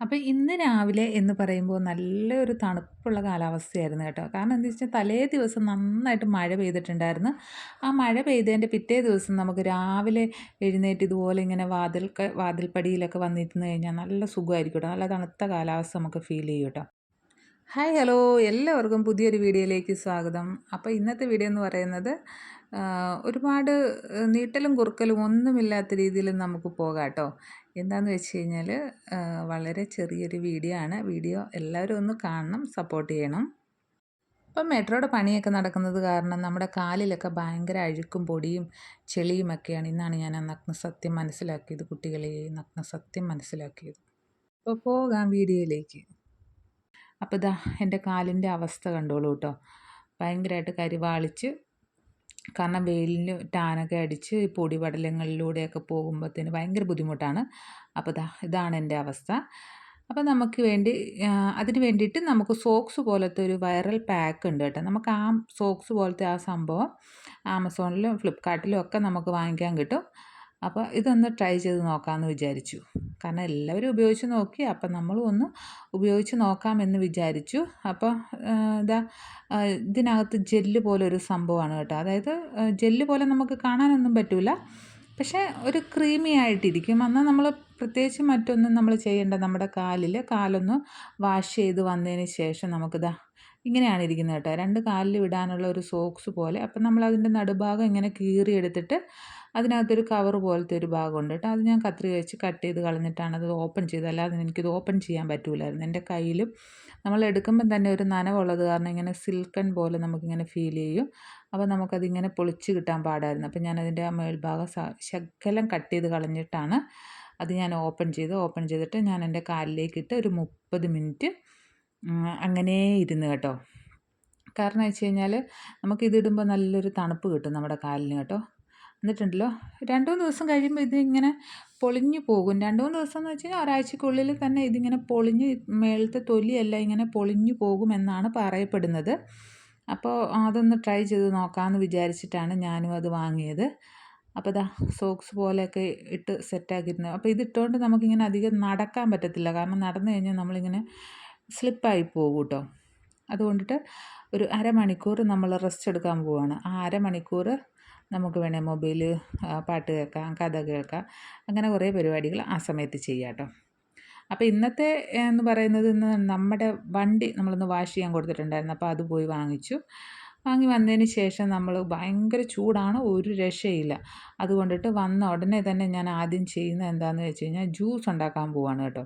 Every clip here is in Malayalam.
അപ്പോൾ ഇന്ന് രാവിലെ എന്ന് പറയുമ്പോൾ നല്ലൊരു തണുപ്പുള്ള കാലാവസ്ഥയായിരുന്നു കേട്ടോ. കാരണം എന്താ വെച്ചാൽ തലേ ദിവസം നന്നായിട്ട് മഴ പെയ്തിട്ടുണ്ടായിരുന്നു. ആ മഴ പെയ്തതിൻ്റെ പിറ്റേ ദിവസം നമുക്ക് രാവിലെ എഴുന്നേറ്റ് ഇതുപോലെ ഇങ്ങനെ വാതിൽപ്പടിയിലൊക്കെ വന്നിരുന്ന് കഴിഞ്ഞാൽ നല്ല സുഖമായിരിക്കും കേട്ടോ. നല്ല തണുത്ത കാലാവസ്ഥ നമുക്ക് ഫീൽ ചെയ്യും കേട്ടോ. ഹായ് ഹലോ എല്ലാവർക്കും പുതിയൊരു വീഡിയോയിലേക്ക് സ്വാഗതം. അപ്പോൾ ഇന്നത്തെ വീഡിയോ എന്ന് പറയുന്നത് ഒരുപാട് നീട്ടലും കുറുക്കലും ഒന്നുമില്ലാത്ത രീതിയിൽ നമുക്ക് പോകാം കേട്ടോ. എന്താണെന്ന് വെച്ച് കഴിഞ്ഞാൽ വളരെ ചെറിയൊരു വീഡിയോ ആണ്. വീഡിയോ എല്ലാവരും ഒന്ന് കാണണം, സപ്പോർട്ട് ചെയ്യണം. ഇപ്പം മെട്രോയുടെ പണിയൊക്കെ നടക്കുന്നത് കാരണം നമ്മുടെ കാലിലൊക്കെ ഭയങ്കര അഴുക്കും പൊടിയും ചെളിയുമൊക്കെയാണ്. ഇന്നാണ് ഞാൻ ആ നഗ്നസത്യം മനസ്സിലാക്കിയത് കുട്ടികളെ, നഗ്നസത്യം മനസ്സിലാക്കിയത്. അപ്പോൾ പോകാം വീഡിയോയിലേക്ക്. അപ്പോൾ ദാ എൻ്റെ കാലിൻ്റെ അവസ്ഥ കണ്ടോളൂ കേട്ടോ. ഭയങ്കരമായിട്ട് കരിവാളിച്ച്, കാരണം വെയിലിന് ടാനൊക്കെ അടിച്ച് ഈ പൊടിപടലങ്ങളിലൂടെയൊക്കെ പോകുമ്പോഴത്തേന് ഭയങ്കര ബുദ്ധിമുട്ടാണ്. അപ്പോൾ ഇതാണ് എൻ്റെ അവസ്ഥ. അപ്പോൾ നമുക്ക് വേണ്ടി അതിന് വേണ്ടിയിട്ട് നമുക്ക് സോക്സ് പോലത്തെ ഒരു വൈറൽ പാക്ക് ഉണ്ട് കേട്ടോ. നമുക്ക് ആ സോക്സ് പോലത്തെ ആ സംഭവം ആമസോണിലും ഫ്ലിപ്കാർട്ടിലും ഒക്കെ നമുക്ക് വാങ്ങിക്കാൻ കിട്ടും. അപ്പോൾ ഇതൊന്ന് ട്രൈ ചെയ്ത് നോക്കാമെന്ന് വിചാരിച്ചു. കാരണം എല്ലാവരും ഉപയോഗിച്ച് നോക്കി, അപ്പം നമ്മളും ഒന്ന് ഉപയോഗിച്ച് നോക്കാമെന്ന് വിചാരിച്ചു. അപ്പോൾ ഇതാ ഇതിനകത്ത് ജെല്ല് പോലൊരു സംഭവമാണ് കേട്ടോ. അതായത് ജെല്ല് പോലെ നമുക്ക് കാണാനൊന്നും പറ്റില്ല, പക്ഷേ ഒരു ക്രീമി ആയിട്ടിരിക്കും. എന്നാൽ നമ്മൾ പ്രത്യേകിച്ച് മറ്റൊന്നും നമ്മൾ ചെയ്യേണ്ട. നമ്മുടെ കാലൊന്ന് വാഷ് ചെയ്ത് വന്നതിന് ശേഷം നമുക്കിതാ ഇങ്ങനെയാണ് ഇരിക്കുന്നത് കേട്ടോ. രണ്ട് കാലിലും ഇടാനുള്ള ഒരു സോക്സ് പോലെ. അപ്പം നമ്മളതിൻ്റെ നടുഭാഗം ഇങ്ങനെ കീറിയെടുത്തിട്ട് അതിനകത്തൊരു കവർ പോലത്തെ ഒരു ഭാഗമുണ്ട് കേട്ടോ. അത് ഞാൻ കത്രിക വെച്ച് കട്ട് ചെയ്ത് കളഞ്ഞിട്ടാണ് അത് ഓപ്പൺ ചെയ്തത്. അല്ലാതെ എനിക്കിത് ഓപ്പൺ ചെയ്യാൻ പറ്റില്ലായിരുന്നു. എൻ്റെ കയ്യിലും നമ്മൾ എടുക്കുമ്പം തന്നെ ഒരു നനവുള്ളത് കാരണം ഇങ്ങനെ സിൽക്കൺ പോലെ നമുക്കിങ്ങനെ ഫീൽ ചെയ്യും. അപ്പോൾ നമുക്കതിങ്ങനെ പൊളിച്ച് കിട്ടാൻ പാടായിരുന്നു. അപ്പോൾ ഞാനതിൻ്റെ ആ മേൽഭാഗം ശകലം കട്ട് ചെയ്ത് കളഞ്ഞിട്ടാണ് അത് ഞാൻ ഓപ്പൺ ചെയ്തിട്ട് ഞാൻ എൻ്റെ കാലിലേക്കിട്ട് ഒരു 30 മിനിറ്റ് അങ്ങനെ ഇരുന്ന് കേട്ടോ. കാരണം വെച്ച് കഴിഞ്ഞാൽ നമുക്കിതിടുമ്പോൾ നല്ലൊരു തണുപ്പ് കിട്ടും നമ്മുടെ കാലിന് കേട്ടോ. എന്നിട്ടുണ്ടല്ലോ 2-3 ദിവസം കഴിയുമ്പോൾ ഇതിങ്ങനെ പൊളിഞ്ഞു പോകും. 2-3 ദിവസം എന്ന് വെച്ച് കഴിഞ്ഞാൽ ഒരാഴ്ചക്കുള്ളിൽ തന്നെ ഇതിങ്ങനെ പൊളിഞ്ഞ് മേളത്തെ തൊലിയെല്ലാം ഇങ്ങനെ പൊളിഞ്ഞു പോകുമെന്നാണ് പറയപ്പെടുന്നത്. അപ്പോൾ അതൊന്ന് ട്രൈ ചെയ്ത് നോക്കാമെന്ന് വിചാരിച്ചിട്ടാണ് ഞാനും അത് വാങ്ങിയത്. അപ്പോൾ സോക്സ് പോലെയൊക്കെ ഇട്ട് സെറ്റാക്കിയിരുന്നു. അപ്പോൾ ഇതിട്ടുകൊണ്ട് നമുക്കിങ്ങനെ അധികം നടക്കാൻ പറ്റത്തില്ല. കാരണം നടന്നു കഴിഞ്ഞാൽ നമ്മളിങ്ങനെ സ്ലിപ്പായി പോകും കേട്ടോ. അതുകൊണ്ടിട്ട് ഒരു അരമണിക്കൂർ നമ്മൾ റെസ്റ്റ് എടുക്കാൻ പോവുകയാണ്. ആ അരമണിക്കൂർ നമുക്ക് വേണേൽ മൊബൈൽ, പാട്ട് കേൾക്കാം, കഥ കേൾക്കാം, അങ്ങനെ കുറേ പരിപാടികൾ ആ സമയത്ത് ചെയ്യാം കേട്ടോ. അപ്പോൾ ഇന്നത്തെ എന്ന് പറയുന്നത് ഇന്ന് നമ്മുടെ വണ്ടി നമ്മളൊന്ന് വാഷ് ചെയ്യാൻ കൊടുത്തിട്ടുണ്ടായിരുന്നു. അപ്പോൾ അത് പോയി വാങ്ങിച്ചു. വാങ്ങി വന്നതിന് ശേഷം നമ്മൾ ഭയങ്കര ചൂടാണ്, ഒരു രക്ഷയില്ല. അതുകൊണ്ടിട്ട് വന്ന ഉടനെ തന്നെ ഞാൻ ആദ്യം ചെയ്യുന്നത് എന്താണെന്ന് വെച്ച് കഴിഞ്ഞാൽ ജ്യൂസ് ഉണ്ടാക്കാൻ പോവാണ് കേട്ടോ.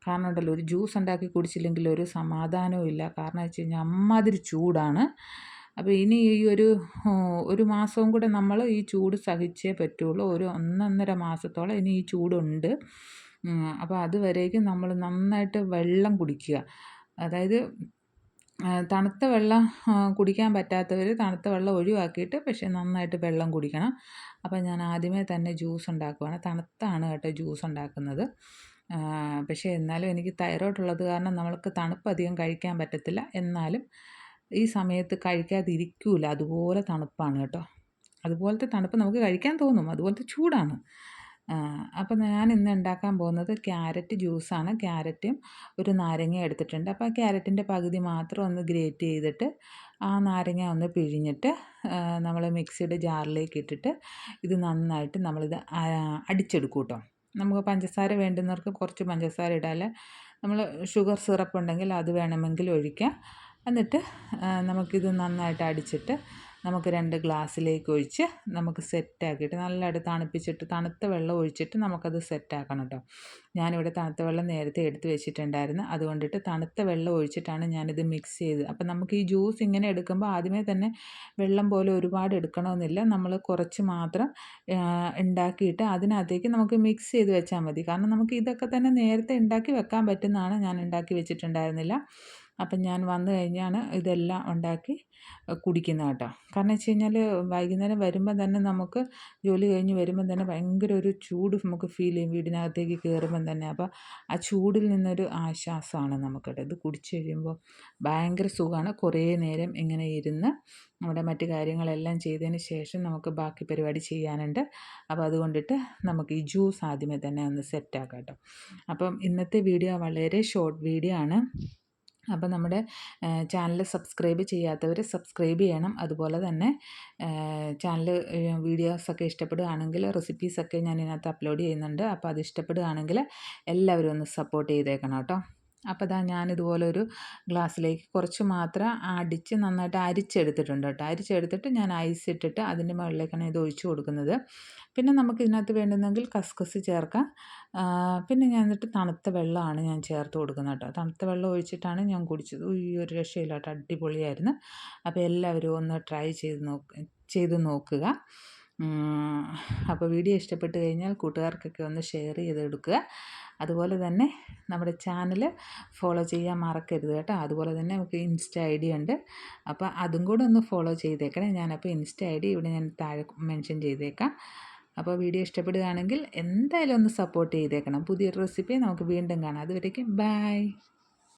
കാരണം ഉണ്ടല്ലോ, ഒരു ജ്യൂസ് ഉണ്ടാക്കി കുടിച്ചില്ലെങ്കിൽ ഒരു സമാധാനവും ഇല്ല. കാരണം വെച്ച് കഴിഞ്ഞാൽ അമ്മാതിരി ചൂടാണ്. അപ്പോൾ ഇനി ഈ ഒരു മാസവും കൂടെ നമ്മൾ ഈ ചൂട് സഹിച്ചേ പറ്റുള്ളൂ. ഒരു 1-1.5 മാസത്തോളം ഇനി ഈ ചൂടുണ്ട്. അപ്പോൾ അതുവരേക്കും നമ്മൾ നന്നായിട്ട് വെള്ളം കുടിക്കുക. അതായത് തണുത്ത വെള്ളം കുടിക്കാൻ പറ്റാത്തവർ തണുത്ത വെള്ളം ഒഴിവാക്കിയിട്ട് പക്ഷേ നന്നായിട്ട് വെള്ളം കുടിക്കണം. അപ്പോൾ ഞാൻ ആദ്യമേ തന്നെ ജ്യൂസ് ഉണ്ടാക്കുവാണ്. തണുത്താണ് കേട്ടോ ജ്യൂസ് ഉണ്ടാക്കുന്നത്. പക്ഷേ എന്നാലും എനിക്ക് തൈറോയ്ഡ് ഉള്ളത് കാരണം നമ്മൾക്ക് തണുപ്പ് അധികം കഴിക്കാൻ പറ്റത്തില്ല. എന്നാലും ഈ സമയത്ത് കഴിക്കാതിരിക്കില്ല, അതുപോലെ തണുപ്പാണ് കേട്ടോ. അതുപോലത്തെ തണുപ്പ് നമുക്ക് കഴിക്കാൻ തോന്നും, അതുപോലത്തെ ചൂടാണ്. അപ്പോൾ ഞാൻ ഇന്ന് ഉണ്ടാക്കാൻ പോകുന്നത് ക്യാരറ്റ് ജ്യൂസാണ്. ക്യാരറ്റും ഒരു നാരങ്ങ എടുത്തിട്ടുണ്ട്. അപ്പോൾ ആ ക്യാരറ്റിൻ്റെ പകുതി മാത്രം ഒന്ന് ഗ്രേറ്റ് ചെയ്തിട്ട് ആ നാരങ്ങ ഒന്ന് പിഴിഞ്ഞിട്ട് നമ്മൾ മിക്സിയുടെ ജാറിലേക്ക് ഇട്ടിട്ട് ഇത് നന്നായിട്ട് നമ്മളിത് അടിച്ചെടുക്കും കേട്ടോ. നമുക്ക് പഞ്ചസാര വേണ്ടുന്നവർക്ക് കുറച്ച് പഞ്ചസാര ഇടാം. നമ്മൾ ഷുഗർ സിറപ്പ് ഉണ്ടെങ്കിൽ അത് വേണമെങ്കിൽ ഒഴിക്കാം. എന്നിട്ട് നമുക്കിത് നന്നായിട്ട് അടിച്ചിട്ട് നമുക്ക് 2 ഗ്ലാസ്സിലേക്ക് ഒഴിച്ച് നമുക്ക് സെറ്റാക്കിയിട്ട് നല്ലതായിട്ട് തണുപ്പിച്ചിട്ട് തണുത്ത വെള്ളം ഒഴിച്ചിട്ട് നമുക്കത് സെറ്റാക്കണം കേട്ടോ. ഞാനിവിടെ തണുത്ത വെള്ളം നേരത്തെ എടുത്ത് വെച്ചിട്ടുണ്ടായിരുന്നു. അതുകൊണ്ടിട്ട് തണുത്ത വെള്ളം ഒഴിച്ചിട്ടാണ് ഞാനിത് മിക്സ് ചെയ്തത്. അപ്പം നമുക്ക് ഈ ജ്യൂസ് ഇങ്ങനെ എടുക്കുമ്പോൾ ആദ്യമേ തന്നെ വെള്ളം പോലെ ഒരുപാട് എടുക്കണമെന്നില്ല. നമ്മൾ കുറച്ച് മാത്രം ഉണ്ടാക്കിയിട്ട് അതിനകത്തേക്ക് നമുക്ക് മിക്സ് ചെയ്ത് വെച്ചാൽ മതി. കാരണം നമുക്ക് ഇതൊക്കെ തന്നെ നേരത്തെ ഉണ്ടാക്കി വെക്കാൻ പറ്റുന്നതാണ്. ഞാൻ ഉണ്ടാക്കി വെച്ചിട്ടുണ്ടായിരുന്നില്ല. അപ്പം ഞാൻ വന്നു കഴിഞ്ഞാണ് ഇതെല്ലാം ഉണ്ടാക്കി കുടിക്കുന്നത് കേട്ടോ. കാരണം വെച്ച് കഴിഞ്ഞാൽ വൈകുന്നേരം വരുമ്പോൾ തന്നെ നമുക്ക് ജോലി കഴിഞ്ഞ് വരുമ്പം തന്നെ ഭയങ്കര ഒരു ചൂട് നമുക്ക് ഫീൽ ചെയ്യും വീടിനകത്തേക്ക് കയറുമ്പം തന്നെ. അപ്പോൾ ആ ചൂടിൽ നിന്നൊരു ആശ്വാസമാണ് നമുക്ക് കേട്ടോ. ഇത് കുടിച്ച് കഴിയുമ്പോൾ ഭയങ്കര സുഖമാണ്. കുറേ നേരം ഇങ്ങനെ ഇരുന്ന് നമ്മുടെ മറ്റു കാര്യങ്ങളെല്ലാം ചെയ്തതിന് ശേഷം നമുക്ക് ബാക്കി പരിപാടി ചെയ്യാനുണ്ട്. അപ്പോൾ അതുകൊണ്ടിട്ട് നമുക്ക് ഈ ജ്യൂസ് ആദ്യമേ തന്നെ ഒന്ന് സെറ്റാക്കാം കേട്ടോ. അപ്പം ഇന്നത്തെ വീഡിയോ വളരെ ഷോർട്ട് വീഡിയോ ആണ്. അപ്പോൾ നമ്മുടെ ചാനൽ സബ്സ്ക്രൈബ് ചെയ്യാത്തവർ സബ്സ്ക്രൈബ് ചെയ്യണം. അതുപോലെ തന്നെ ചാനൽ വീഡിയോസൊക്കെ ഇഷ്ടപ്പെടുകയാണെങ്കിൽ റെസിപ്പീസൊക്കെ ഞാൻ ഇതിനകത്ത് അപ്ലോഡ് ചെയ്യുന്നുണ്ട്. അപ്പോൾ അത് ഇഷ്ടപ്പെടുകയാണെങ്കിൽ എല്ലാവരും ഒന്ന് സപ്പോർട്ട് ചെയ്തേക്കണം കേട്ടോ. അപ്പോൾ ഇതാ ഞാനിതുപോലെ ഒരു ഗ്ലാസ്സിലേക്ക് കുറച്ച് മാത്രം അടിച്ച് നന്നായിട്ട് അരിച്ചെടുത്തിട്ടുണ്ട് കേട്ടോ. അരിച്ചെടുത്തിട്ട് ഞാൻ ഐസ് ഇട്ടിട്ട് അതിൻ്റെ മുകളിലേക്കാണ് ഇത് ഒഴിച്ച് കൊടുക്കുന്നത്. പിന്നെ നമുക്ക് ഇതിനകത്ത് വേണ്ടുന്നെങ്കിൽ കസ്കസ് ചേർക്കാം. പിന്നെ ഞാൻ എന്നിട്ട് തണുത്ത വെള്ളമാണ് ഞാൻ ചേർത്ത് കൊടുക്കുന്നത് കേട്ടോ. തണുത്ത വെള്ളം ഒഴിച്ചിട്ടാണ് ഞാൻ കുടിച്ചത്. ഒരു രക്ഷയില്ല കേട്ടോ, അടിപൊളിയായിരുന്നു. അപ്പോൾ എല്ലാവരും ഒന്ന് ട്രൈ ചെയ്ത് നോക്കുക. അപ്പോൾ വീഡിയോ ഇഷ്ടപ്പെട്ട് കഴിഞ്ഞാൽ കൂട്ടുകാർക്കൊക്കെ ഒന്ന് ഷെയർ ചെയ്ത് കൊടുക്കുക. അതുപോലെ തന്നെ നമ്മുടെ ചാനൽ ഫോളോ ചെയ്യാൻ മറക്കരുത് കേട്ടോ. അതുപോലെ തന്നെ നമുക്ക് ഇൻസ്റ്റ ഐ ഡി ഉണ്ട്. അപ്പോൾ അതും കൂടെ ഒന്ന് ഫോളോ ചെയ്തേക്കണേ. ഞാനപ്പോൾ ഇൻസ്റ്റ ഐ ഡി ഇവിടെ ഞാൻ താഴെ മെൻഷൻ ചെയ്തേക്കാം. അപ്പോൾ വീഡിയോ ഇഷ്ടപ്പെടുകയാണെങ്കിൽ എന്തായാലും ഒന്ന് സപ്പോർട്ട് ചെയ്തേക്കണം. പുതിയൊരു റെസിപ്പി നമുക്ക് വീണ്ടും കാണാം. അതുവരേക്കും ബൈ.